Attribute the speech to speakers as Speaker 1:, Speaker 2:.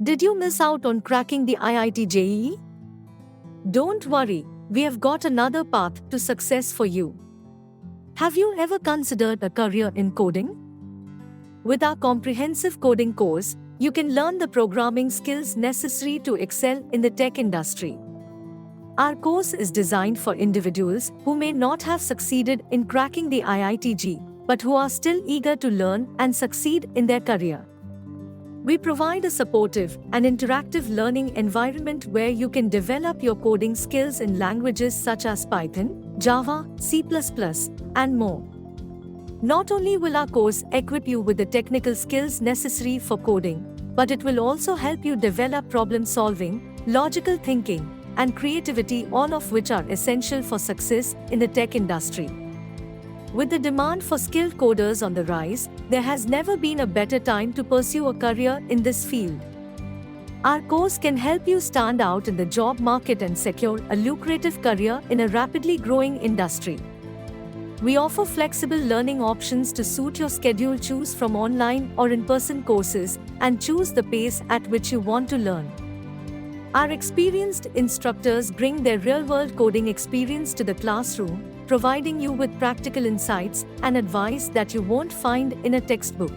Speaker 1: Did you miss out on cracking the IIT JEE? Don't worry, we have got another path to success for you. Have you ever considered a career in coding? With our comprehensive coding course, you can learn the programming skills necessary to excel in the tech industry. Our course is designed for individuals who may not have succeeded in cracking the IIT JEE, but who are still eager to learn and succeed in their career. We provide a supportive and interactive learning environment where you can develop your coding skills in languages such as Python, Java, C++, and more. Not only will our course equip you with the technical skills necessary for coding, but it will also help you develop problem solving, logical thinking, and creativity, all of which are essential for success in the tech industry. With the demand for skilled coders on the rise, there has never been a better time to pursue a career in this field. Our course can help you stand out in the job market and secure a lucrative career in a rapidly growing industry. We offer flexible learning options to suit your schedule. Choose from online or in-person courses and choose the pace at which you want to learn. Our experienced instructors bring their real-world coding experience to the classroom, providing you with practical insights and advice that you won't find in a textbook.